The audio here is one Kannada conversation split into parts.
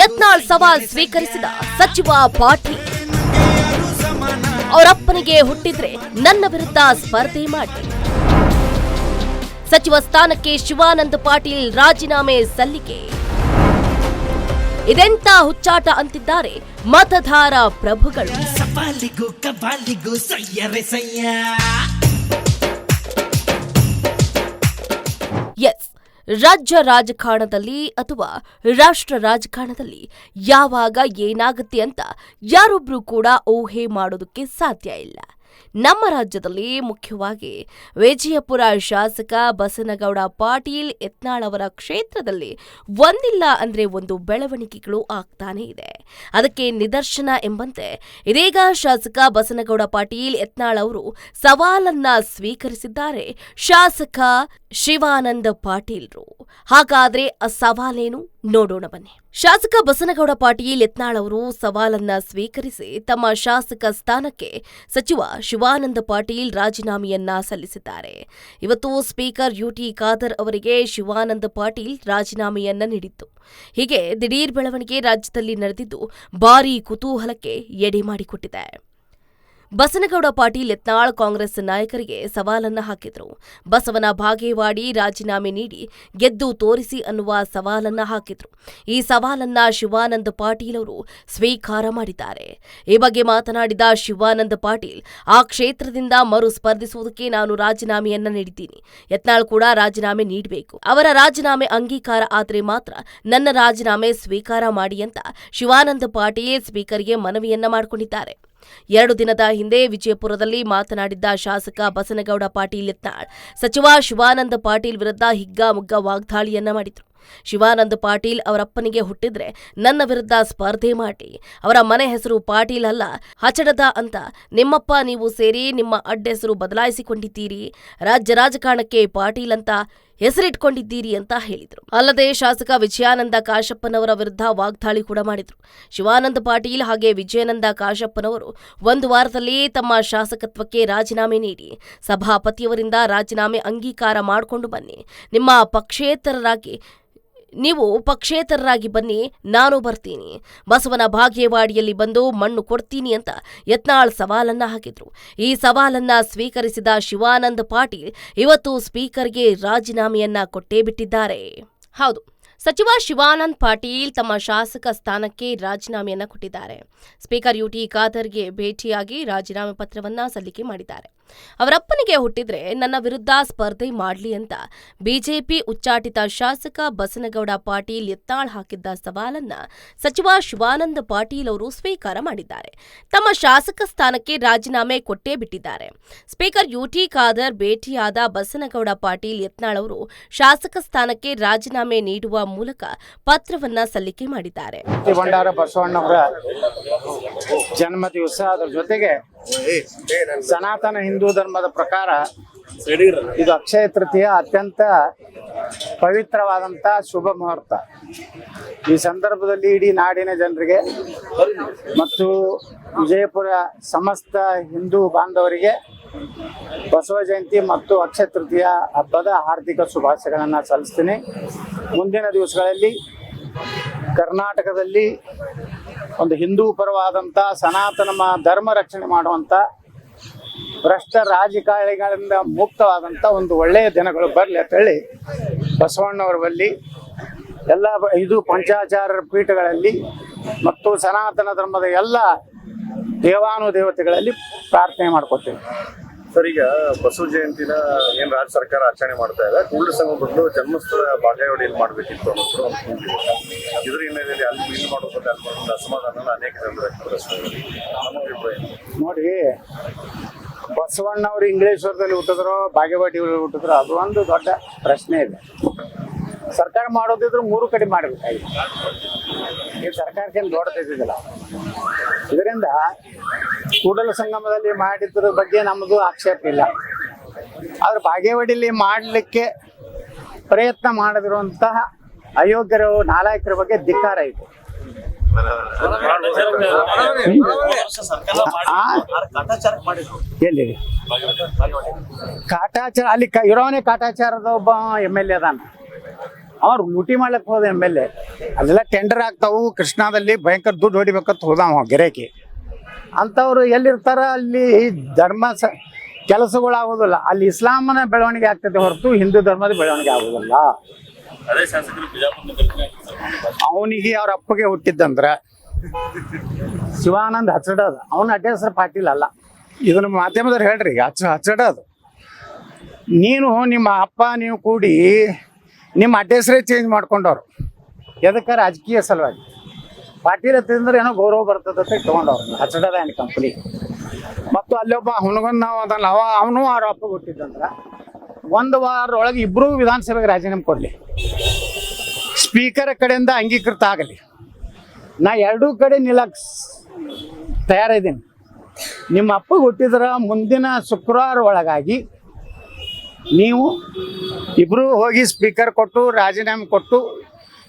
ಯತ್ನಾಳ್ ಸವಾಲ್ ಸ್ವೀಕರಿಸಿದ ಸಚಿವ ಪಾಟೀಲ್. ಅವರಪ್ಪನಿಗೆ ಹುಟ್ಟಿದ್ರೆ ನನ್ನ ವಿರುದ್ಧ ಸ್ಪರ್ಧೆ ಮಾಡಿ. ಸಚಿವ ಸ್ಥಾನಕ್ಕೆ ಶಿವಾನಂದ ಪಾಟೀಲ್ ರಾಜೀನಾಮೆ ಸಲ್ಲಿಕೆ. ಇದೆಂತ ಹುಚ್ಚಾಟ ಅಂತಿದ್ದಾರೆ ಮತದಾರ ಪ್ರಭುಗಳು. ಎಸ್, ರಾಜ್ಯ ರಾಜಕಾರಣದಲ್ಲಿ ಅಥವಾ ರಾಷ್ಟ್ರ ರಾಜಕಾರಣದಲ್ಲಿ ಯಾವಾಗ ಏನಾಗುತ್ತೆ ಅಂತ ಯಾರೊಬ್ರು ಕೂಡ ಊಹೆ ಮಾಡೋದಕ್ಕೆ ಸಾಧ್ಯ ಇಲ್ಲ. ನಮ್ಮ ರಾಜ್ಯದಲ್ಲಿ ಮುಖ್ಯವಾಗಿ ವಿಜಯಪುರ ಶಾಸಕ ಬಸನಗೌಡ ಪಾಟೀಲ್ ಯತ್ನಾಳ್ ಅವರ ಕ್ಷೇತ್ರದಲ್ಲಿ ಒಂದಿಲ್ಲ ಅಂದ್ರೆ ಒಂದು ಬೆಳವಣಿಗೆಗಳು ಆಗ್ತಾನೆ ಇದೆ. ಅದಕ್ಕೆ ನಿದರ್ಶನ ಎಂಬಂತೆ ಇದೀಗ ಶಾಸಕ ಬಸನಗೌಡ ಪಾಟೀಲ್ ಯತ್ನಾಳ್ ಅವರು ಸವಾಲನ್ನ ಸ್ವೀಕರಿಸಿದ್ದಾರೆ ಶಾಸಕ ಶಿವಾನಂದ ಪಾಟೀಲ್ರು. ಹಾಗಾದ್ರೆ ಆ ಸವಾಲೇನು ನೋಡೋಣ ಬನ್ನಿ. ಶಾಸಕ ಬಸನಗೌಡ ಪಾಟೀಲ್ ಯತ್ನಾಳ್ ಅವರು ಸವಾಲನ್ನ ಸ್ವೀಕರಿಸಿ ತಮ್ಮ ಶಾಸಕ ಸ್ಥಾನಕ್ಕೆ ಸಚಿವ ಶಿವಾನಂದ ಪಾಟೀಲ್ ರಾಜೀನಾಮೆಯನ್ನ ಸಲ್ಲಿಸಿದ್ದಾರೆ. ಇವತ್ತು ಸ್ಪೀಕರ್ ಯುಟಿ ಖಾದರ್ ಅವರಿಗೆ ಶಿವಾನಂದ ಪಾಟೀಲ್ ರಾಜೀನಾಮೆಯನ್ನ ನೀಡಿತ್ತು. ಹೀಗೆ ದಿಢೀರ್ ಬೆಳವಣಿಗೆ ರಾಜ್ಯದಲ್ಲಿ ನಡೆದಿದ್ದು ಭಾರೀ ಕುತೂಹಲಕ್ಕೆ ಎಡೆ ಮಾಡಿಕೊಟ್ಟಿದೆ. ಬಸನಗೌಡ ಪಾಟೀಲ್ ಯತ್ನಾಳ್ ಕಾಂಗ್ರೆಸ್ ನಾಯಕರಿಗೆ ಸವಾಲನ್ನ ಹಾಕಿದ್ರು. ಬಸವನ ಬಾಗೇವಾಡಿ ರಾಜೀನಾಮೆ ನೀಡಿ ಗೆದ್ದು ತೋರಿಸಿ ಅನ್ನುವ ಸವಾಲನ್ನ ಹಾಕಿದ್ರು. ಈ ಸವಾಲನ್ನ ಶಿವಾನಂದ ಪಾಟೀಲ್ ಅವರು ಸ್ವೀಕಾರ ಮಾಡಿದ್ದಾರೆ. ಈ ಬಗ್ಗೆ ಮಾತನಾಡಿದ ಶಿವಾನಂದ ಪಾಟೀಲ್, ಆ ಕ್ಷೇತ್ರದಿಂದ ಮರು ಸ್ಪರ್ಧಿಸುವುದಕ್ಕೆ ನಾನು ರಾಜೀನಾಮೆಯನ್ನ ನೀಡಿದ್ದೀನಿ. ಯತ್ನಾಳ್ ಕೂಡ ರಾಜೀನಾಮೆ ನೀಡಬೇಕು. ಅವರ ರಾಜೀನಾಮೆ ಅಂಗೀಕಾರ ಆದರೆ ಮಾತ್ರ ನನ್ನ ರಾಜೀನಾಮೆ ಸ್ವೀಕಾರ ಮಾಡಿ ಅಂತ ಶಿವಾನಂದ ಪಾಟೀಲ್ ಸ್ಪೀಕರ್ಗೆ ಮನವಿಯನ್ನ ಮಾಡಿಕೊಂಡಿದ್ದಾರೆ. 2 ದಿನದ ಹಿಂದೆ ವಿಜಯಪುರದಲ್ಲಿ ಮಾತನಾಡಿದ್ದ ಶಾಸಕ ಬಸನಗೌಡ ಪಾಟೀಲ್ ಯತ್ನಾಳ್ ಸಚಿವ ಶಿವಾನಂದ ಪಾಟೀಲ್ ವಿರುದ್ಧ ಹಿಗ್ಗಾಮುಗ್ಗಾ ವಾಗ್ದಾಳಿಯನ್ನ ಮಾಡಿದ್ರು. ಶಿವಾನಂದ ಪಾಟೀಲ್ ಅವರಪ್ಪನಿಗೆ ಹುಟ್ಟಿದ್ರೆ ನನ್ನ ವಿರುದ್ಧ ಸ್ಪರ್ಧೆ ಮಾಡಿ. ಅವರ ಮನೆ ಹೆಸರು ಪಾಟೀಲ್ ಅಲ್ಲ, ಹಚಡದ ಅಂತ ನಿಮ್ಮಪ್ಪ ನೀವು ಸೇರಿ ನಿಮ್ಮ ಅಡ್ಡೆಸರು ಬದಲಾಯಿಸಿಕೊಂಡಿದ್ದೀರಿ. ರಾಜ್ಯ ರಾಜಕಾರಣಕ್ಕೆ ಪಾಟೀಲ್ ಅಂತ ಹೆಸರಿಟ್ಕೊಂಡಿದ್ದೀರಿ ಅಂತ ಹೇಳಿದ್ರು. ಅಲ್ಲದೆ ಶಾಸಕ ವಿಜಯಾನಂದ ಕಾಶಪ್ಪನವರ ವಿರುದ್ಧ ವಾಗ್ದಾಳಿ ಕೂಡ ಮಾಡಿದ್ರು. ಶಿವಾನಂದ ಪಾಟೀಲ್ ಹಾಗೆ ವಿಜಯಾನಂದ ಕಾಶಪ್ಪನವರು 1 ವಾರದಲ್ಲಿ ತಮ್ಮ ಶಾಸಕತ್ವಕ್ಕೆ ರಾಜೀನಾಮೆ ನೀಡಿ ಸಭಾಪತಿಯವರಿಂದ ರಾಜೀನಾಮೆ ಅಂಗೀಕಾರ ಮಾಡಿಕೊಂಡು ಬನ್ನಿ. ನೀವು ಪಕ್ಷೇತರರಾಗಿ ಬನ್ನಿ, ನಾನು ಬರ್ತೀನಿ. ಬಸವನ ಬಾಗೇವಾಡಿಯಲ್ಲಿ ಬಂದು ಮಣ್ಣು ಕೊಡ್ತೀನಿ ಅಂತ ಯತ್ನಾಳ್ ಸವಾಲನ್ನ ಹಾಕಿದ್ರು. ಈ ಸವಾಲನ್ನ ಸ್ವೀಕರಿಸಿದ ಶಿವಾನಂದ ಪಾಟೀಲ್ ಇವತ್ತು ಸ್ಪೀಕರ್ಗೆ ರಾಜೀನಾಮೆಯನ್ನ ಕೊಟ್ಟೇ ಬಿಟ್ಟಿದ್ದಾರೆ. ಹೌದು, ಸಚಿವ ಶಿವಾನಂದ ಪಾಟೀಲ್ ತಮ್ಮ ಶಾಸಕ ಸ್ಥಾನಕ್ಕೆ ರಾಜೀನಾಮೆಯನ್ನ ಕೊಟ್ಟಿದ್ದಾರೆ. ಸ್ಪೀಕರ್ ಯುಟಿ ಖಾದರ್ಗೆ ಭೇಟಿಯಾಗಿ ರಾಜೀನಾಮೆ ಪತ್ರವನ್ನ ಸಲ್ಲಿಕೆ ಮಾಡಿದ್ದಾರೆ. ಅವರಪ್ಪನಿಗೆ ಹುಟ್ಟಿದ್ರೆ ನನ್ನ ವಿರುದ್ಧ ಸ್ಪರ್ಧೆ ಮಾಡಲಿ ಅಂತ ಬಿಜೆಪಿ ಉಚ್ಚಾಟಿತ ಶಾಸಕ ಬಸನಗೌಡ ಪಾಟೀಲ್ ಯತ್ನಾಳ್ ಹಾಕಿದ್ದ ಸವಾಲನ್ನ ಸಚಿವ ಶಿವಾನಂದ ಪಾಟೀಲ್ ಅವರು ಸ್ವೀಕಾರ ಮಾಡಿದ್ದಾರೆ. ತಮ್ಮ ಶಾಸಕ ಸ್ಥಾನಕ್ಕೆ ರಾಜೀನಾಮೆ ಕೊಟ್ಟೇ ಬಿಟ್ಟಿದ್ದಾರೆ. ಸ್ಪೀಕರ್ ಯುಟಿ ಖಾದರ್ ಭೇಟಿಯಾದ ಬಸನಗೌಡ ಪಾಟೀಲ್ ಯತ್ನಾಳ್ ಅವರು ಶಾಸಕ ಸ್ಥಾನಕ್ಕೆ ರಾಜೀನಾಮೆ ನೀಡುವ ಮೂಲಕ ಪತ್ರವನ್ನ ಸಲ್ಲಿಕೆ ಮಾಡಿದ್ದಾರೆ. ಬಸವಣ್ಣವರ ಜನ್ಮ ದಿವಸ, ಅದರ ಜೊತೆಗೆ ಸನಾತನ ಹಿಂದೂ ಧರ್ಮದ ಪ್ರಕಾರ ಇದು ಅಕ್ಷಯ ತೃತೀಯ ಅತ್ಯಂತ ಪವಿತ್ರವಾದಂತಹ ಶುಭ ಮುಹೂರ್ತ. ಈ ಸಂದರ್ಭದಲ್ಲಿ ಇಡೀ ನಾಡಿನ ಜನರಿಗೆ ಮತ್ತು ವಿಜಯಪುರ ಸಮಸ್ತ ಹಿಂದೂ ಬಾಂಧವರಿಗೆ ಬಸವ ಜಯಂತಿ ಮತ್ತು ಅಕ್ಷಯ ತೃತೀಯ ಹಬ್ಬದ ಹಾರ್ದಿಕ ಶುಭಾಶಯಗಳನ್ನು ಸಲ್ಲಿಸ್ತೀನಿ. ಮುಂದಿನ ದಿವಸಗಳಲ್ಲಿ ಕರ್ನಾಟಕದಲ್ಲಿ ಒಂದು ಹಿಂದೂ ಪರವಾದಂಥ ಸನಾತನ ಧರ್ಮ ರಕ್ಷಣೆ ಮಾಡುವಂಥ ಭ್ರಷ್ಟ ರಾಜಕಾರಣಿಗಳಿಂದ ಮುಕ್ತವಾದಂಥ ಒಂದು ಒಳ್ಳೆಯ ದಿನಗಳು ಬರಲಿ ಅಂತ ಹೇಳಿ ಬಸವಣ್ಣವರ ಬಳಿ ಎಲ್ಲ 5 ಪಂಚಾಚಾರ್ಯರ ಪೀಠಗಳಲ್ಲಿ ಮತ್ತು ಸನಾತನ ಧರ್ಮದ ಎಲ್ಲ ದೇವಾನುದೇವತೆಗಳಲ್ಲಿ ಪ್ರಾರ್ಥನೆ ಮಾಡ್ಕೊತೀವಿ. ಸರ್, ಈಗ ಬಸವ ಜಯಂತಿನ ಏನ್ ರಾಜ್ಯ ಸರ್ಕಾರ ಆಚರಣೆ ಮಾಡ್ತಾ ಇದೆ, ಕೂಡಲ ಸಂಘ ಬದಲು ಜನ್ಮಸ್ಥಳ ಬಾಗೇವಾಡಿಯಲ್ಲಿ ಮಾಡಬೇಕಿತ್ತು ಅನ್ನೋದು ಒಂದು ಕೂಗಿದೆ. ಇದ್ರ ಹಿನ್ನೆಲೆಯಲ್ಲಿ ಅಲ್ಲಿ ಇಲ್ಲಿ ಮಾಡೋದು ಅಸಮಾಧಾನ ಅನೇಕ ಜನರು. ನೋಡಿ, ಬಸವಣ್ಣವ್ರು ಇಂಗ್ಲೇಶ್ವರದಲ್ಲಿ ಹುಟ್ಟಿದ್ರು, ಬಾಗೇವಾಡಿಯಲ್ಲಿ ಹುಟ್ಟಿದ್ರು, ಅದು ಒಂದು ದೊಡ್ಡ ಪ್ರಶ್ನೆ ಇದೆ. ಸರ್ಕಾರ ಮಾಡೋದಿದ್ರು 3 ಕಡೆ ಮಾಡಬೇಕಾಗಿದೆ. ಈ ಸರ್ಕಾರಕ್ಕೇನು ದೊಡ್ಡದಿದ್ದಿಲ್ಲ. ಇದರಿಂದ ಕೂಡಲ ಸಂಗಮದಲ್ಲಿ ಮಾಡಿದ್ರ ಬಗ್ಗೆ ನಮ್ಮದು ಆಕ್ಷೇಪ ಇಲ್ಲ. ಆದ್ರೆ ಬಾಗೇವಾಡಿಯಲ್ಲಿ ಮಾಡಲಿಕ್ಕೆ ಪ್ರಯತ್ನ ಮಾಡದಿರುವಂತಹ ಅಯೋಗ್ಯರು, ನಾಲಾಯಕರ ಬಗ್ಗೆ ಧಿಕ್ಕಾರ ಇದೆ. ಎಲ್ಲಿ ಕಾಟಾಚಾರ, ಅಲ್ಲಿ ಇರೋನೇ ಕಾಟಾಚಾರದ ಒಬ್ಬ MLA ಅದಾನ. ಅವ್ರು ಲೂಟಿ ಮಾಡ್ಲಿಕ್ಕೆ ಹೋದ MLA. ಅಲ್ಲೆಲ್ಲ ಟೆಂಡರ್ ಆಗ್ತಾವು, ಕೃಷ್ಣಾದಲ್ಲಿ ಭಯಂಕರ ದುಡ್ಡು ಹೊಡಿಬೇಕಂತ ಹೋದಾವ ಗಿರಾಕಿ ಅಂಥವ್ರು ಎಲ್ಲಿರ್ತಾರ ಅಲ್ಲಿ ಧರ್ಮ ಕೆಲಸಗಳು ಆಗೋದಿಲ್ಲ. ಅಲ್ಲಿ ಇಸ್ಲಾಮನ ಬೆಳವಣಿಗೆ ಆಗ್ತದೆ ಹೊರತು ಹಿಂದೂ ಧರ್ಮದ ಬೆಳವಣಿಗೆ ಆಗೋದಿಲ್ಲ. ಅದೇ ಶಾಸಕರು ಬಿಜಾಪುರ ಅವನಿಗೆ ಅವ್ರ ಅಪ್ಪಗೆ ಹುಟ್ಟಿದ್ದಂದ್ರೆ ಶಿವಾನಂದ್ ಹಚ್ಚಡೋದು, ಅವನ ಅಡ್ಡ ಹೆಸರು ಪಾಟೀಲ್ ಅಲ್ಲ. ಇದನ್ನು ಮಾಧ್ಯಮದವ್ರು ಹೇಳ್ರಿ, ಹಚ್ಚಡೋದು. ನೀನು ನಿಮ್ಮ ಅಪ್ಪ ನೀವು ಕೂಡಿ ನಿಮ್ಮ ಅಡ್ಡ ಹೆಸರೇ ಚೇಂಜ್ ಮಾಡ್ಕೊಂಡವ್ರು, ಎದಕ್ಕೆ ರಾಜಕೀಯ ಸಲುವಾಗಿ. ಪಾಟೀಲ್ ಹತ್ತಿದ್ರೆ ಏನೋ ಗೌರವ ಬರ್ತದೆ ಅಂತ ತೊಗೊಂಡವ್ರು ಹಚ್ಚಡದ ಏನು ಕಂಪ್ನಿ. ಮತ್ತು ಅಲ್ಲೊಬ್ಬ ಹುಣಗೊಂದು ನಾವು ಅದಲ್ಲ, ಅವನು ಅವ್ರ ಅಪ್ಪಗೆ ಹುಟ್ಟಿದ್ದಂದ್ರೆ 1 ವಾರದೊಳಗೆ ಇಬ್ಬರೂ ವಿಧಾನಸಭೆಗೆ ರಾಜೀನಾಮೆ ಕೊಡಲಿ, ಸ್ಪೀಕರ್ ಕಡೆಯಿಂದ ಅಂಗೀಕೃತ ಆಗಲಿ. ನಾ ಎರಡೂ ಕಡೆ ನಿಲ್ಲಕ್ಕೆ ತಯಾರಿದ್ದೀನಿ. ನಿಮ್ಮ ಅಪ್ಪಗೆ ಹುಟ್ಟಿದ್ರೆ ಮುಂದಿನ ಶುಕ್ರವಾರ ಒಳಗಾಗಿ ನೀವು ಇಬ್ಬರೂ ಹೋಗಿ ಸ್ಪೀಕರ್ ಕೊಟ್ಟು ರಾಜೀನಾಮೆ ಕೊಟ್ಟು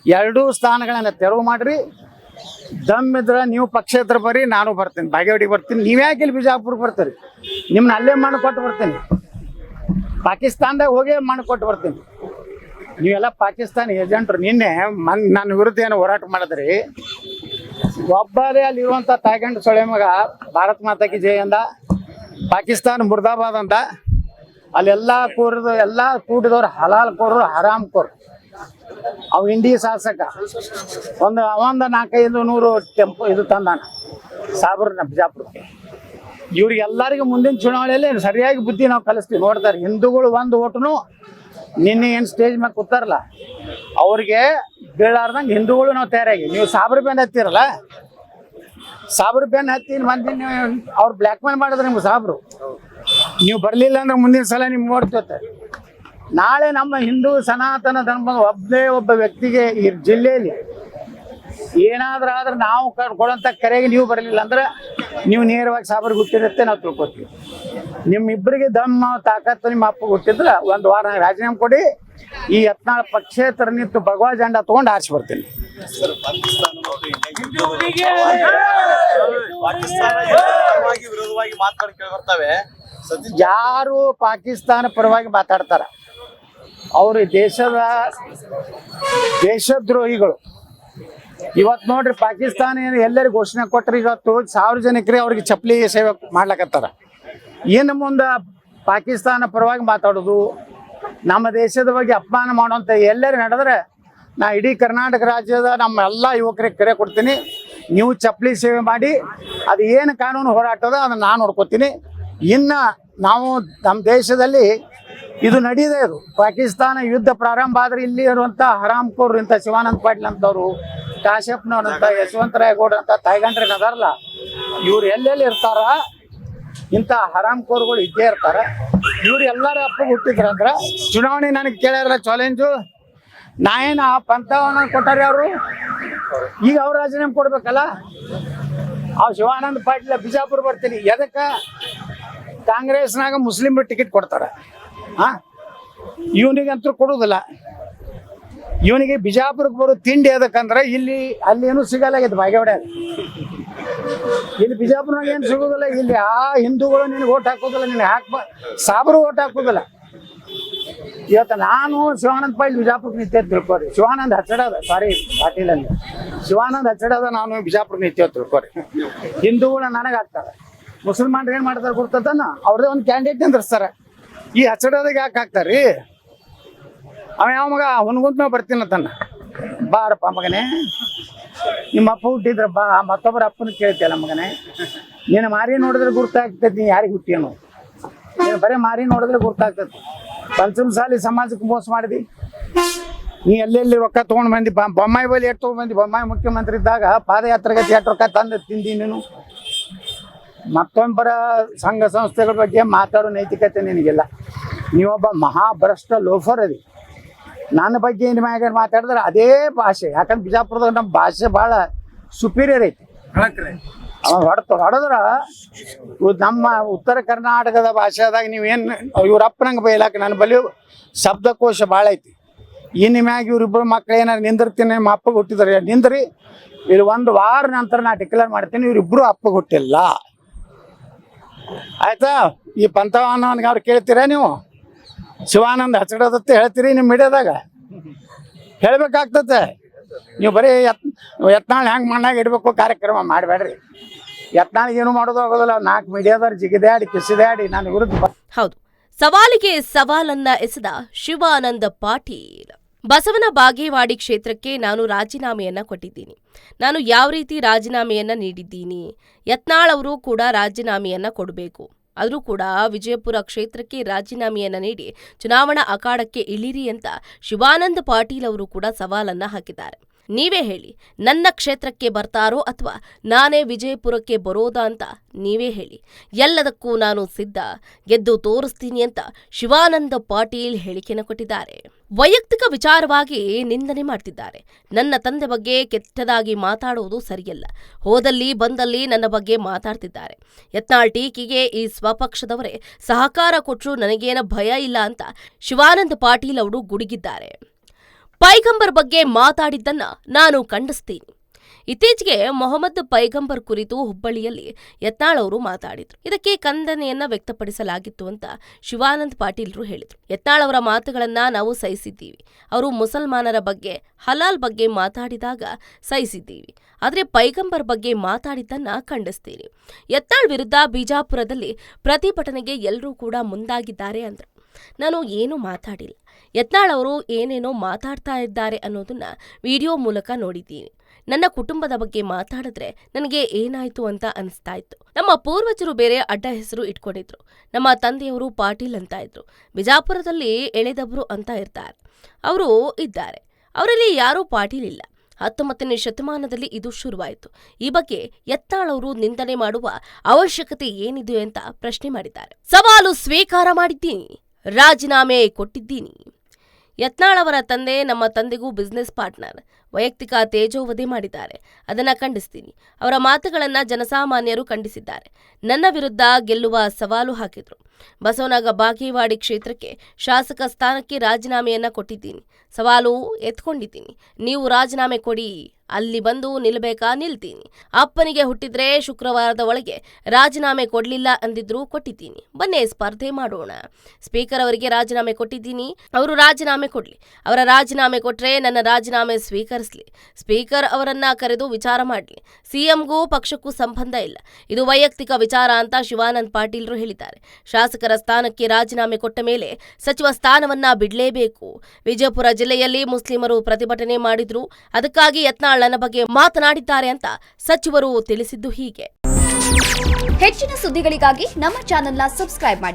2 ಸ್ಥಾನಗಳನ್ನು ತೆರವು ಮಾಡಿರಿ. ದಮ್ಮಿದ್ರೆ ನೀವು ಪಕ್ಷೇತರ ಬರ್ರಿ, ನಾನು ಬರ್ತೀನಿ, ಬಾಗೇವಾಡಿಗೆ ಬರ್ತೀನಿ. ನೀವ್ಯಾಕೆ ಇಲ್ಲಿ ಬಿಜಾಪುರ ಬರ್ತೀರಿ? ನಿಮ್ಮನ್ನ ಅಲ್ಲೇ ಮಾಡಿಕೊಟ್ಟು ಬರ್ತೀನಿ, ಪಾಕಿಸ್ತಾನದಾಗ ಹೋಗಿ ಮಾಡಿಕೊಟ್ಟು ಬರ್ತೀನಿ. ನೀವೆಲ್ಲ ಪಾಕಿಸ್ತಾನ ಏಜೆಂಟ್ರು. ನಿನ್ನೆ ನನ್ನ ವಿರುದ್ಧ ಏನು ಹೋರಾಟ ಮಾಡಿದ್ರಿ, ಒಬ್ಬರೇ ಅಲ್ಲಿರುವಂಥ ತಾಯ್ಗಂಡು ಸೊಳೆ ಮಗ ಭಾರತ್ ಮಾತಾಕಿ ಜೈ ಅಂದ, ಪಾಕಿಸ್ತಾನ ಮುರ್ದಾಬಾದ್ ಅಂತ. ಅಲ್ಲೆಲ್ಲ ಕೂಡಿದವ್ರು ಹಲಾಲ್ ಕೋರು, ಹರಾಮ್ ಕೋರು. ಅವು ಇಂಡಿ ಶಾಸಕ ಒಂದು 400-500 ಟೆಂಪೋ ಇದು ತಂದಾನ ಸಾಬ್ರನ್ನ ಬಿಜಾಪುರಕ್ಕೆ. ಇವ್ರಿಗೆಲ್ಲರಿಗೂ ಮುಂದಿನ ಚುನಾವಣೆಯಲ್ಲಿ ಸರಿಯಾಗಿ ಬುದ್ಧಿ ನಾವು ಕಲಿಸ್ತೀವಿ. ನೋಡ್ತಾರೆ ಹಿಂದೂಗಳು 1 ಓಟನು ನಿನ್ನೆ ಏನು ಸ್ಟೇಜ್ ಮೇಲೆ ಕೂತಾರಲ್ಲ ಅವ್ರಿಗೆ ಬೀಳಾರ್ದಂಗೆ ಹಿಂದೂಗಳು ನಾವು ತಯಾರಾಗಿ. ನೀವು ಸಾಬ್ರ ಬೆನ್ ಹತ್ತಿರಲ್ಲ, ಸಾಬ್ರ ಬೆನ್ ಹತ್ತಿ ಮಂದಿ ನೀವು ಅವ್ರು ಬ್ಲ್ಯಾಕ್ ಮೇಲ್ ಮಾಡಿದ್ರೆ ನಿಮ್ಗೆ ಸಾಬ್ರು, ನೀವು ಬರಲಿಲ್ಲ ಅಂದ್ರೆ ಮುಂದಿನ ಸಲ ನಿಮ್ಗೆ ನೋಡ್ತಿರ್ತಾರೆ. ನಾಳೆ ನಮ್ಮ ಹಿಂದೂ ಸನಾತನ ಧರ್ಮದ ಒಬ್ಬ ವ್ಯಕ್ತಿಗೆ ಈ ಜಿಲ್ಲೆಯಲ್ಲಿ ಏನಾದ್ರೂ ಆದ್ರೆ ನಾವು ಕೊಡೋಂಥ ಕರೆಗೆ ನೀವು ಬರಲಿಲ್ಲ ಅಂದ್ರೆ ನೀವು ನೇರವಾಗಿ ಸಾಬ್ರಿಗೆ ಹುಟ್ಟಿರುತ್ತೆ ನಾವು ತಿಳ್ಕೊತೀವಿ. ನಿಮ್ಮಿಬ್ಬರಿಗೆ ದಮ್ಮ ತಾಕತ್ತು ನಿಮ್ಮ ಅಪ್ಪಗೆ ಹುಟ್ಟಿದ್ರೆ 1 ವಾರ ರಾಜೀನಾಮೆ ಕೊಡಿ. ಈ ಯತ್ನಾಳ್ ಪಕ್ಷೇತರ ನಿಂತು ಭಗವಾ ಜೆಂಡಾ ತೊಗೊಂಡು ಆರಿಸಿ ಬರ್ತೀನಿ. ವಿರೋಧವಾಗಿ ಮಾತುಗಳು ಕೇಳಿ ಬರ್ತವೆ. ಯಾರು ಪಾಕಿಸ್ತಾನ ಪರವಾಗಿ ಮಾತಾಡ್ತಾರ ಅವರು ದೇಶದ್ರೋಹಿಗಳು. ಇವತ್ತು ನೋಡ್ರಿ ಪಾಕಿಸ್ತಾನ ಎಲ್ಲರಿಗೂ ಘೋಷಣೆ ಕೊಟ್ಟರೆ ಇವತ್ತು ಸಾರ್ವಜನಿಕರೇ ಅವ್ರಿಗೆ ಚಪ್ಪಲಿ ಸೇವೆ ಮಾಡ್ಲಕತ್ತಾರ. ಇನ್ನು ಮುಂದೆ ಪಾಕಿಸ್ತಾನ ಪರವಾಗಿ ಮಾತಾಡೋದು, ನಮ್ಮ ದೇಶದ ಬಗ್ಗೆ ಅಪಮಾನ ಮಾಡುವಂಥ ಎಲ್ಲರೂ ನಡೆದ್ರೆ ನಾ ಇಡೀ ಕರ್ನಾಟಕ ರಾಜ್ಯದ ನಮ್ಮ ಎಲ್ಲ ಯುವಕರಿಗೆ ಕರೆ ಕೊಡ್ತೀನಿ. ನೀವು ಚಪ್ಪಲಿ ಸೇವೆ ಮಾಡಿ, ಅದು ಏನು ಕಾನೂನು ಹೋರಾಟದ ಅದನ್ನು ನಾನು ನೋಡ್ಕೊತೀನಿ. ಇನ್ನು ನಾವು ನಮ್ಮ ದೇಶದಲ್ಲಿ ಇದು ನಡೀದೆ. ಇದು ಪಾಕಿಸ್ತಾನ ಯುದ್ಧ ಪ್ರಾರಂಭ ಆದರೆ ಇಲ್ಲಿ ಇರುವಂಥ ಹರಾಮ್ಕೋರು ಇಂಥ ಶಿವಾನಂದ ಪಾಟೀಲ್ ಅಂತವ್ರು, ಕಾಶ್ಯಪ್ನವ್ರಂಥ, ಯಶವಂತರಾಯಗೌಡ ಅಂತ ತಾಯ್ಗಂಡ್ರೆ ಅದಾರಲ್ಲ, ಇವ್ರು ಎಲ್ಲೆಲ್ಲಿ ಇರ್ತಾರ ಇಂಥ ಹರಾಮ್ಕೋರುಗಳು ಇದ್ದೇ ಇರ್ತಾರೆ. ಇವ್ರು ಎಲ್ಲರ ಅಪ್ಪಗೆ ಹುಟ್ಟಿದ್ರಂದ್ರೆ ಚುನಾವಣೆ ನನಗೆ ಕೇಳ್ಯಾರಲ್ಲ ಚಾಲೆಂಜು, ನಾ ಏನು ಆ ಪಂಥವನ್ನ ಕೊಟ್ಟಾರೆ ಅವರು, ಈಗ ಅವ್ರು ರಾಜೀನಾಮೆ ಕೊಡ್ಬೇಕಲ್ಲ. ಶಿವಾನಂದ ಪಾಟೀಲ್ ಬಿಜಾಪುರ ಬರ್ತೀನಿ, ಎದಕ್ಕೆ ಕಾಂಗ್ರೆಸ್ನಾಗ ಮುಸ್ಲಿಮ್ರು ಟಿಕೆಟ್ ಕೊಡ್ತಾರೆ, ಇವನಿಗಂತೂ ಕೊಡೋದಿಲ್ಲ. ಇವನಿಗೆ ಬಿಜಾಪುರಕ್ಕೆ ಬರೋ ತಿಂಡಿ ಅದಕ್ಕಂದ್ರೆ ಅಲ್ಲಿ ಏನೂ ಸಿಗಲ್ಲಾಗಿತ್ತು ಬಾಗೇವಾಡ್ಯಾಗ. ಇಲ್ಲಿ ಬಿಜಾಪುರನಾಗ ಏನು ಸಿಗೋದಿಲ್ಲ. ಇಲ್ಲಿ ಹಿಂದೂಗಳು ನಿನಗೆ ಓಟ್ ಹಾಕೋದಿಲ್ಲ, ನಿನಗೆ ಸಾಬ್ರು ಓಟ್ ಹಾಕೋದಿಲ್ಲ. ಇವತ್ತು ನಾನು ಶಿವಾನಂದ ಪಾಟೀಲ್ ಬಿಜಾಪುರಕ್ಕೆ ನಿಂತೆ ತಿಳ್ಕೊರಿ. ಶಿವಾನಂದ್ ಹಚ್ಚಡದ ಪಾಟೀಲ್ ಅಲ್ಲಿ ಶಿವಾನಂದ್ ಹಚ್ಚಡದ ನಾನು ಬಿಜಾಪುರ ನಿಂತೆ ತಿಳ್ಕೊರಿ. ಹಿಂದೂಗಳು ನನಗೆ ಹಾಕ್ತಾರೆ, ಮುಸಲ್ಮಾನ್ರು ಏನು ಮಾಡ್ತಾರೆ ಗೊತ್ತದನ್ನ ಅವ್ರದೇ ಒಂದು ಕ್ಯಾಂಡಿಡೇಟ್ ನಿಂದಿರ್ಸ್ತಾರೆ. ಈ ಹಚ್ಚಡದಾಗ ಯಾಕೆ ಹಾಕ್ತಾರ್ರಿ? ಅವ ಯಾವ ಮಗ ಹುನ್ಗುಂತ ನಾವು ಬರ್ತೀನಂತನ್ನ, ಬಾರಪ್ಪ ಮಗನೇ, ನಿಮ್ಮ ಅಪ್ಪ ಹುಟ್ಟಿದ್ರ ಬಾ, ಮತ್ತೊಬ್ಬರ ಅಪ್ಪನ ಕೇಳ್ತಿಯಲ್ಲ ಮಗನೇ, ನೀನು ಮಾರಿ ನೋಡಿದ್ರೆ ಗುರ್ತಾಗ್ತೈತಿ ನೀ ಯಾರಿಗೆ ಹುಟ್ಟಿಯನು. ನೀನು ಬರೀ ಮಾರಿ ನೋಡಿದ್ರೆ ಗುರ್ತಾಗ್ತೈತಿ. ಪಂಚಮಸಾಲಿ ಸಮಾಜಕ್ಕೆ ಮೋಸ ಮಾಡಿದಿ ನೀ. ಎಲ್ಲೆಲ್ಲಿ ರೊಕ್ಕ ತೊಗೊಂಡು ಬಂದು ಬೊಮ್ಮಾಯಿ ಬಳಿ ಎಷ್ಟು ತೊಗೊಂಡು ಬೊಮ್ಮಾಯಿ ಮುಖ್ಯಮಂತ್ರಿ ಇದ್ದಾಗ ಪಾದಯಾತ್ರೆಗೆ ಎಷ್ಟು ರೊಕ್ಕ ತಂದು ತಿಂದಿ ನೀನು. ಮತ್ತೊಬ್ಬರ ಸಂಘ ಸಂಸ್ಥೆಗಳ ಬಗ್ಗೆ ಮಾತಾಡೋ ನೈತಿಕತೆ ನಿನಗಿಲ್ಲ. ನೀವೊಬ್ಬ ಮಹಾಭ್ರಷ್ಟ ಲೋಫರ್ ಅದಿ. ನನ್ನ ಬಗ್ಗೆ ನಿಮಗೆ ಮಾತಾಡಿದ್ರೆ ಅದೇ ಭಾಷೆ, ಯಾಕಂದ್ರೆ ಬಿಜಾಪುರದಾಗ ನಮ್ಮ ಭಾಷೆ ಭಾಳ ಸುಪೀರಿಯರ್ ಐತಿ. ಹೊಡೆದ್ರೆ ನಮ್ಮ ಉತ್ತರ ಕರ್ನಾಟಕದ ಭಾಷೆದಾಗ ನೀವೇನು ಇವ್ರಪ್ಪನಂಗೆ ಬೈಲಾಕ ನನ್ನ ಬಳಿ ಶಬ್ದಕೋಶ ಭಾಳ ಐತಿ. ಇನ್ನು ಮ್ಯಾಗ ಇವ್ರಿಬ್ಬರು ಮಕ್ಳು ಏನಾರು ನಿಂದಿರ್ತೀನಿ, ನಿಮ್ಮ ಅಪ್ಪಗೆ ಹುಟ್ಟಿದ್ರೆ ನಿಂದ್ರಿ. ಇಲ್ಲಿ 1 ವಾರ ನಂತರ ನಾ ಡಿಕ್ಲೇರ್ ಮಾಡ್ತೀನಿ ಇವರಿಬ್ಬರು ಅಪ್ಪಗೆ ಹುಟ್ಟಿಲ್ಲ. ಆಯ್ತಾ? ಈ ಪಂಥವನ್ನ ಅವ್ರು ಕೇಳ್ತೀರಾ ನೀವು? ಶಿವಾನಂದ ಹಚ್ಚಡದತ್ತೆ ಹೇಳ್ತೀರಿ ನಿಮ್ಮ ಮೀಡಿಯಾದಾಗ? ಹೇಳ್ಬೇಕಾಗ್ತತೆ. ನೀವು ಬರೀ ಯತ್ನಾಳ್ ಹೆಂಗೆ ಮಣ್ಣಾಗ ಇಡಬೇಕು ಕಾರ್ಯಕ್ರಮ ಮಾಡಬೇಡ್ರಿ. ಯತ್ನಾಳಿಗೆ ಏನು ಮಾಡೋದು ಆಗೋದಿಲ್ಲ. 4 ಮೀಡಿಯಾದವ್ರು ಜಿಗಿದಾಡಿ ಕಿಸಿದಾಡಿ ನಾನು ವಿರುದ್ಧ. ಹೌದು, ಸವಾಲಿಗೆ ಸವಾಲನ್ನ ಎಸೆದ ಶಿವಾನಂದ ಪಾಟೀಲ್. ಬಸವನ ಬಾಗೇವಾಡಿ ಕ್ಷೇತ್ರಕ್ಕೆ ನಾನು ರಾಜೀನಾಮೆಯನ್ನ ಕೊಟ್ಟಿದ್ದೀನಿ. ನಾನು ಯಾವ ರೀತಿ ರಾಜೀನಾಮೆಯನ್ನ ನೀಡಿದ್ದೀನಿ, ಯತ್ನಾಳ್ ಅವರು ಕೂಡ ರಾಜೀನಾಮೆಯನ್ನ ಕೊಡಬೇಕು. ಆದರೂ ಕೂಡ ವಿಜಯಪುರ ಕ್ಷೇತ್ರಕ್ಕೆ ರಾಜೀನಾಮೆಯನ್ನ ನೀಡಿ ಚುನಾವಣಾ ಅಖಾಡಕ್ಕೆ ಇಳಿರಿ ಅಂತ ಶಿವಾನಂದ ಪಾಟೀಲ್ ಅವರು ಕೂಡ ಸವಾಲನ್ನ ಹಾಕಿದ್ದಾರೆ. ನೀವೇ ಹೇಳಿ, ನನ್ನ ಕ್ಷೇತ್ರಕ್ಕೆ ಬರ್ತಾರೋ ಅಥವಾ ನಾನೇ ವಿಜಯಪುರಕ್ಕೆ ಬರೋದಾ ಅಂತ ನೀವೇ ಹೇಳಿ. ಎಲ್ಲದಕ್ಕೂ ನಾನು ಸಿದ್ಧ, ಗೆದ್ದು ತೋರಿಸ್ತೀನಿ ಅಂತ ಶಿವಾನಂದ ಪಾಟೀಲ್ ಹೇಳಿಕೆಯನ್ನು ಕೊಟ್ಟಿದ್ದಾರೆ. ವೈಯಕ್ತಿಕ ವಿಚಾರವಾಗಿ ನಿಂದನೆ ಮಾಡ್ತಿದ್ದಾರೆ. ನನ್ನ ತಂದೆ ಬಗ್ಗೆ ಕೆಟ್ಟದಾಗಿ ಮಾತಾಡುವುದು ಸರಿಯಲ್ಲ. ಹೋದಲ್ಲಿ ಬಂದಲ್ಲಿ ನನ್ನ ಬಗ್ಗೆ ಮಾತಾಡ್ತಿದ್ದಾರೆ. ಯತ್ನಾಳ್ ಟೀಕೆಗೆ ಈ ಸ್ವಪಕ್ಷದವರೇ ಸಹಕಾರ ಕೊಟ್ಟರು ನನಗೇನ ಭಯ ಇಲ್ಲ ಅಂತ ಶಿವಾನಂದ ಪಾಟೀಲ್ ಅವರು ಗುಡುಗಿದ್ದಾರೆ. ಪೈಗಂಬರ್ ಬಗ್ಗೆ ಮಾತಾಡಿದ್ದನ್ನ ನಾನು ಖಂಡಿಸ್ತೀನಿ. ಇತ್ತೀಚೆಗೆ ಮೊಹಮ್ಮದ್ ಪೈಗಂಬರ್ ಕುರಿತು ಹುಬ್ಬಳ್ಳಿಯಲ್ಲಿ ಯತ್ನಾಳ್ ಅವರು ಮಾತಾಡಿದ್ರು. ಇದಕ್ಕೆ ಖಂಡನೆಯನ್ನ ವ್ಯಕ್ತಪಡಿಸಲಾಗಿತ್ತು ಅಂತ ಶಿವಾನಂದ ಪಾಟೀಲ್ರು ಹೇಳಿದ್ರು. ಯತ್ನಾಳ್ ಅವರ ಮಾತುಗಳನ್ನ ನಾವು ಸಹಿಸಿದ್ದೀವಿ. ಅವರು ಮುಸಲ್ಮಾನರ ಬಗ್ಗೆ, ಹಲಾಲ್ ಬಗ್ಗೆ ಮಾತಾಡಿದಾಗ ಸಹಿಸಿದ್ದೀವಿ. ಆದರೆ ಪೈಗಂಬರ್ ಬಗ್ಗೆ ಮಾತಾಡಿದ್ದನ್ನ ಖಂಡಿಸ್ತೀನಿ. ಯತ್ನಾಳ್ ವಿರುದ್ಧ ಬಿಜಾಪುರದಲ್ಲಿ ಪ್ರತಿಭಟನೆಗೆ ಎಲ್ಲರೂ ಕೂಡ ಮುಂದಾಗಿದ್ದಾರೆ ಅಂದ್ರು. ನಾನು ಏನೂ ಮಾತಾಡಿಲ್ಲ. ಯತ್ನಾಳ್ ಅವರು ಏನೇನೋ ಮಾತಾಡ್ತಾ ಇದ್ದಾರೆ ಅನ್ನೋದನ್ನ ವಿಡಿಯೋ ಮೂಲಕ ನೋಡಿದ್ದೀನಿ. ನನ್ನ ಕುಟುಂಬದ ಬಗ್ಗೆ ಮಾತಾಡಿದ್ರೆ ನನಗೆ ಏನಾಯ್ತು ಅಂತ ಅನಿಸ್ತಾ ಇತ್ತು. ನಮ್ಮ ಪೂರ್ವಜರು ಬೇರೆ ಅಡ್ಡ ಹೆಸರು ಇಟ್ಕೊಂಡಿದ್ರು. ನಮ್ಮ ತಂದೆಯವರು ಪಾಟೀಲ್ ಅಂತ ಇದ್ರು. ಬಿಜಾಪುರದಲ್ಲಿ ಎಳೆದಬ್ರು ಅಂತ ಇರ್ತಾರೆ, ಅವರು ಇದ್ದಾರೆ. ಅವರಲ್ಲಿ ಯಾರೂ ಪಾಟೀಲ್ ಇಲ್ಲ. 19ನೇ ಶತಮಾನದಲ್ಲಿ ಇದು ಶುರುವಾಯಿತು. ಈ ಬಗ್ಗೆ ಯತ್ನಾಳ್ ಅವರು ನಿಂದನೆ ಮಾಡುವ ಅವಶ್ಯಕತೆ ಏನಿದೆ ಅಂತ ಪ್ರಶ್ನೆ ಮಾಡಿದ್ದಾರೆ. ಸವಾಲು ಸ್ವೀಕಾರ ಮಾಡಿದ್ದೀನಿ, ರಾಜೀನಾಮೆ ಕೊಟ್ಟಿದ್ದೀನಿ. ಯತ್ನಾಳ್ ಅವರ ತಂದೆ ನಮ್ಮ ತಂದೆಗೂ ಬಿಸ್ನೆಸ್ ಪಾರ್ಟ್ನರ್. ವೈಯಕ್ತಿಕ ತೇಜೋವಧೆ ಮಾಡಿದ್ದಾರೆ. ಅದನ್ನ ಖಂಡಿಸ್ತೀನಿ. ಅವರ ಮಾತುಗಳನ್ನ ಜನಸಾಮಾನ್ಯರು ಖಂಡಿಸಿದ್ದಾರೆ. ನನ್ನ ವಿರುದ್ಧ ಗೆಲ್ಲುವ ಸವಾಲು ಹಾಕಿದ್ರು. ಬಸವನ ಬಾಗೇವಾಡಿ ಕ್ಷೇತ್ರಕ್ಕೆ ಶಾಸಕ ಸ್ಥಾನಕ್ಕೆ ರಾಜೀನಾಮೆಯನ್ನ ಕೊಟ್ಟಿದ್ದೀನಿ. ಸವಾಲು ಎತ್ಕೊಂಡಿದ್ದೀನಿ. ನೀವು ರಾಜೀನಾಮೆ ಕೊಡಿ, ಅಲ್ಲಿ ಬಂದು ನಿಲ್ಬೇಕಾ ನಿಲ್ತೀನಿ. ಅಪ್ಪನಿಗೆ ಹುಟ್ಟಿದ್ರೆ ಶುಕ್ರವಾರದ ಒಳಗೆ ರಾಜೀನಾಮೆ ಕೊಡ್ಲಿಲ್ಲ ಅಂದಿದ್ರು ಕೊಟ್ಟಿದ್ದೀನಿ. ಬನ್ನಿ ಸ್ಪರ್ಧೆ ಮಾಡೋಣ. ಸ್ಪೀಕರ್ ಅವರಿಗೆ ರಾಜೀನಾಮೆ ಕೊಟ್ಟಿದ್ದೀನಿ, ಅವರು ರಾಜೀನಾಮೆ ಕೊಡ್ಲಿ. ಅವರ ರಾಜೀನಾಮೆ ಕೊಟ್ರೆ ನನ್ನ ರಾಜೀನಾಮೆ ಸ್ವೀಕರಿಸಲಿ. ಸ್ಪೀಕರ್ ಅವರನ್ನ ಕರೆದು ವಿಚಾರ ಮಾಡಲಿ. ಸಿಎಂಗೂ ಪಕ್ಷಕ್ಕೂ ಸಂಬಂಧ ಇಲ್ಲ, ಇದು ವೈಯಕ್ತಿಕ ವಿಚಾರ ಅಂತ ಶಿವಾನಂದ ಪಾಟೀಲ್ರು ಹೇಳಿದ್ದಾರೆ. ಶಾಸಕರ ಸ್ಥಾನಕ್ಕೆ ರಾಜೀನಾಮೆ ಕೊಟ್ಟ ಮೇಲೆ ಸಚಿವ ಸ್ಥಾನವನ್ನ ಬಿಡಲೇಬೇಕು. ವಿಜಯಪುರ ಜಿಲ್ಲೆಯಲ್ಲಿ ಮುಸ್ಲಿಮರು ಪ್ರತಿಭಟನೆ ಮಾಡಿದ್ರು. ಅದಕ್ಕಾಗಿ ಯತ್ನಾಳ್ ನನ್ನ ಬಗ್ಗೆ ಮಾತನಾಡಿದ್ದಾರೆ ಅಂತ ಸಚಿವರು ತಿಳಿಸಿದ್ದು ಹೀಗೆ. ಹೆಚ್ಚಿನ ಸುದ್ದಿಗಳಿಗಾಗಿ ನಮ್ಮ ಚಾನೆಲ್ನ ಸಬ್ಸ್ಕ್ರೈಬ್ ಮಾಡಿ,